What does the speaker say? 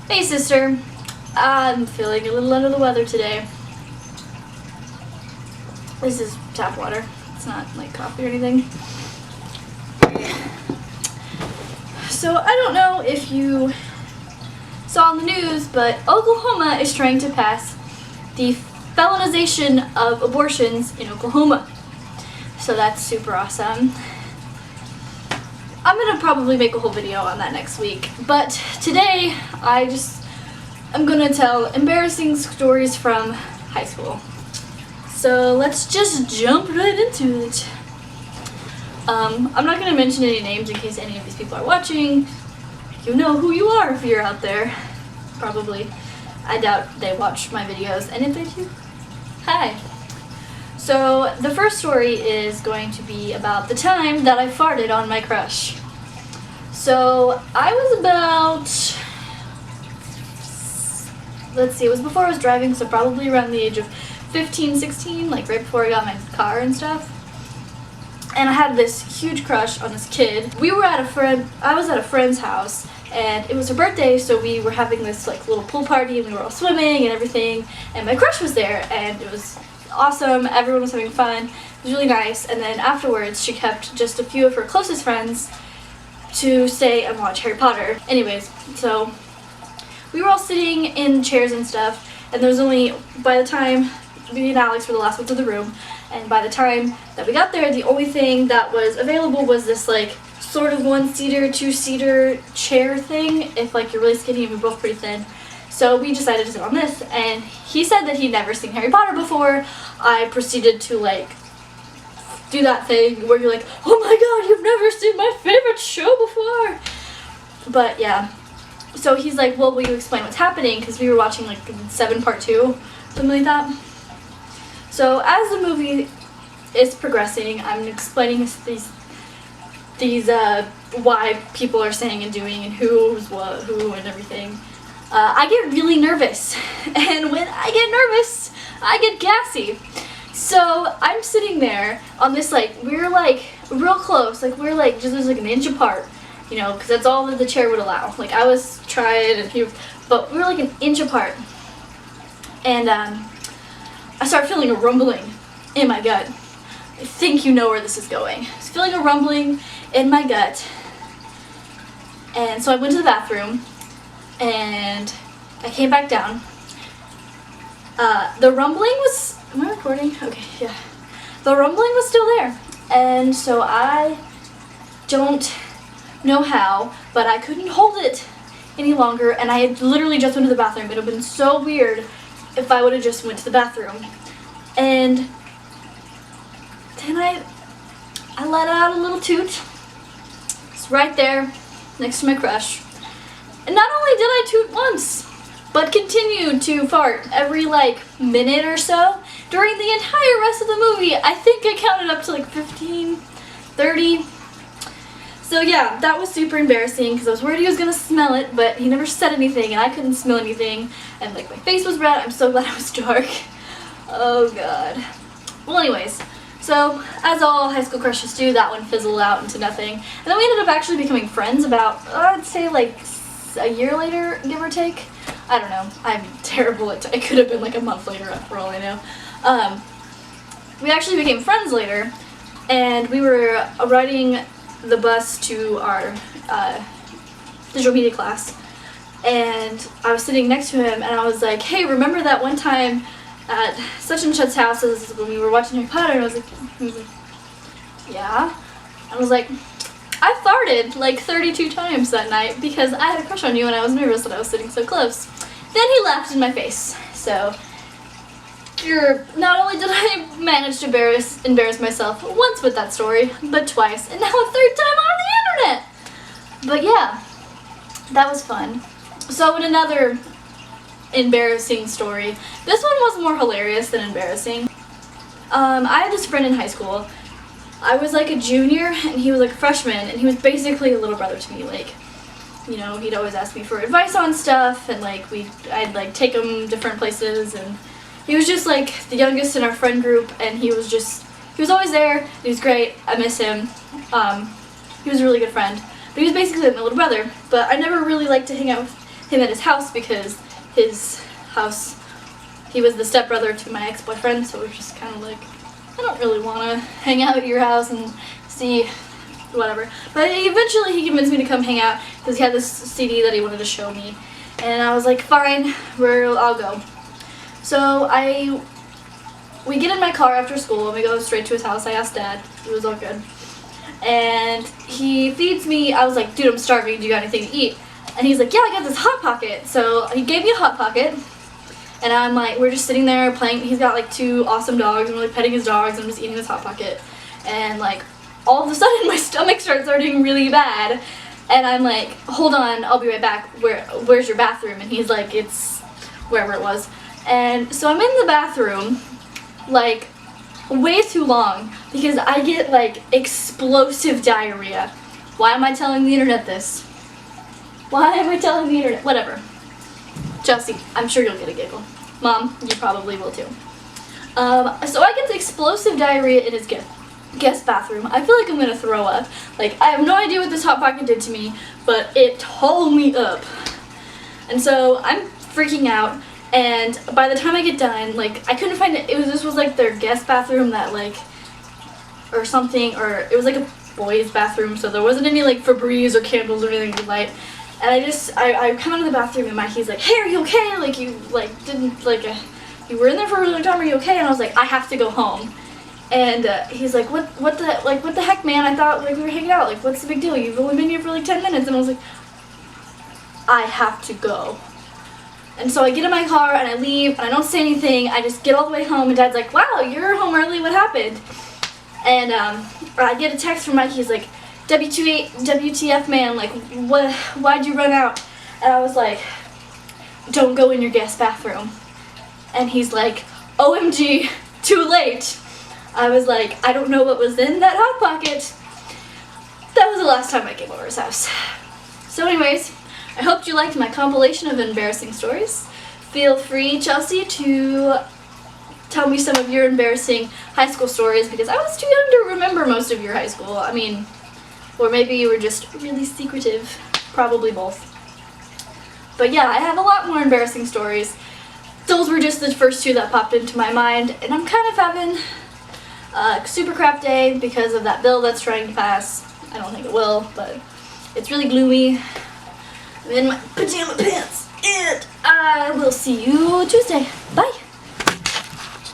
Hey sister, I'm feeling a little under the weather today. This is tap water. It's not like coffee or anything. So I don't know if you saw on the news, but Oklahoma is trying to pass the felonization of abortions in Oklahoma. So that's super awesome. I'm gonna probably make a whole video on that next week, but today I'm gonna tell embarrassing stories from high school. So let's just jump right into it. I'm not gonna mention any names in case any of these people are watching. You know who you are if you're out there. Probably. I doubt they watch my videos, and if they do, hi. So the first story is going to be about the time that I farted on my crush. So I was about, let's see, it was before I was driving, so probably around the age of 15, 16, like right before I got my car and stuff. And I had this huge crush on this kid. I was at a friend's house, and it was her birthday, so we were having this like little pool party, and we were all swimming and everything, and my crush was there, and it was awesome. Everyone was having fun. It was really nice. And then afterwards, she kept just a few of her closest friends to stay and watch Harry Potter. Anyways, so we were all sitting in chairs and stuff, and there was only, by the time, me and Alex were the last ones in the room, and by the time that we got there, the only thing that was available was this like sort of one-seater, two-seater chair thing, if like you're really skinny and we're both pretty thin. So we decided to sit on this, and he said that he'd never seen Harry Potter before. I proceeded to like do that thing where you're like, oh my god, you've never seen my favorite show before. But yeah, so he's like, well, will you explain what's happening? Because we were watching like Seven Part 2, something like that. So as the movie is progressing, I'm explaining these why people are saying and doing and who's what, who and everything. I get really nervous, and when I get nervous, I get gassy. So I'm sitting there on this, like, we're like real close, like we're like just like an inch apart, you know, because that's all that the chair would allow. Like I was trying, and but we were like an inch apart, and I started feeling a rumbling in my gut. I think you know where this is going. I was feeling a rumbling in my gut, and so I went to the bathroom. And I came back down. The rumbling was, am I recording? Okay, yeah. The rumbling was still there. And so I don't know how, but I couldn't hold it any longer, and I had literally just went to the bathroom. It would have been so weird if I would have just went to the bathroom. And then I let out a little toot. It's right there next to my crush. And not only did I toot once, but continued to fart every like minute or so during the entire rest of the movie. I think I counted up to like 15, 30. So yeah, that was super embarrassing because I was worried he was gonna smell it, but he never said anything and I couldn't smell anything. And like my face was red. I'm so glad it was dark. Oh god. Well, anyways, so as all high school crushes do, that one fizzled out into nothing. And then we ended up actually becoming friends about, I'd say like a year later, give or take. I don't know. I'm terrible at it could have been like a month later for all I know. We actually became friends later, and we were riding the bus to our digital media class, and I was sitting next to him, and I was like, hey, remember that one time at such and such's house when we were watching Harry Potter? And he was like, yeah. I was like, I farted like 32 times that night because I had a crush on you and I was nervous that I was sitting so close. Then he laughed in my face. So, not only did I manage to embarrass myself once with that story, but twice, and now a third time on the internet. But yeah, that was fun. So in another embarrassing story, this one was more hilarious than embarrassing. I had this friend in high school. I was like a junior and he was like a freshman, and he was basically a little brother to me. Like, you know, he'd always ask me for advice on stuff, and like I'd like take him different places, and he was just like the youngest in our friend group, and he was always there. He was great. I miss him. He was a really good friend, but he was basically like my little brother. But I never really liked to hang out with him at his house because his house, he was the stepbrother to my ex-boyfriend, so it was just kind of like, I don't really want to hang out at your house and see whatever. But eventually he convinced me to come hang out because he had this CD that he wanted to show me. And I was like, fine, I'll go. So we get in my car after school and we go straight to his house. I asked Dad. It was all good. And he feeds me. I was like, dude, I'm starving. Do you got anything to eat? And he's like, yeah, I got this Hot Pocket. So he gave me a Hot Pocket. And I'm like, we're just sitting there playing. He's got like 2 awesome dogs. I'm like petting his dogs and I'm just eating this Hot Pocket. And like all of a sudden my stomach starts hurting really bad. And I'm like, hold on, I'll be right back. Where's your bathroom? And he's like, it's wherever it was. And so I'm in the bathroom like way too long because I get like explosive diarrhea. Why am I telling the internet this? Why am I telling the internet? Whatever. Chelsea, I'm sure you'll get a giggle. Mom, you probably will too. So I get the explosive diarrhea in his guest bathroom. I feel like I'm gonna throw up. Like, I have no idea what this Hot Pocket did to me, but it tore me up. And so I'm freaking out. And by the time I get done, like, I couldn't find it. This was like their guest bathroom that like, or something, or it was like a boys' bathroom, so there wasn't any like Febreze or candles or anything to light. And I come out of the bathroom and Mikey's like, hey, are you okay? Like, you like didn't like, you were in there for a really long time. Are you okay? And I was like, I have to go home. And he's like, what the heck, man? I thought like we were hanging out. Like, what's the big deal? You've only been here for like 10 minutes. And I was like, I have to go. And so I get in my car and I leave and I don't say anything. I just get all the way home and Dad's like, wow, you're home early. What happened? And I get a text from Mikey. He's like, WTF, man? Like, why'd you run out? And I was like, don't go in your guest bathroom. And he's like, OMG, too late. I was like, I don't know what was in that Hot Pocket. That was the last time I came over his house. So anyways, I hope you liked my compilation of embarrassing stories. Feel free, Chelsea, to tell me some of your embarrassing high school stories because I was too young to remember most of your high school. I mean, or maybe you were just really secretive. Probably both. But yeah, I have a lot more embarrassing stories. Those were just the first 2 that popped into my mind, and I'm kind of having a super crap day because of that bill that's trying to pass. I don't think it will, but it's really gloomy. I'm in my pajama pants, and I will see you Tuesday. Bye.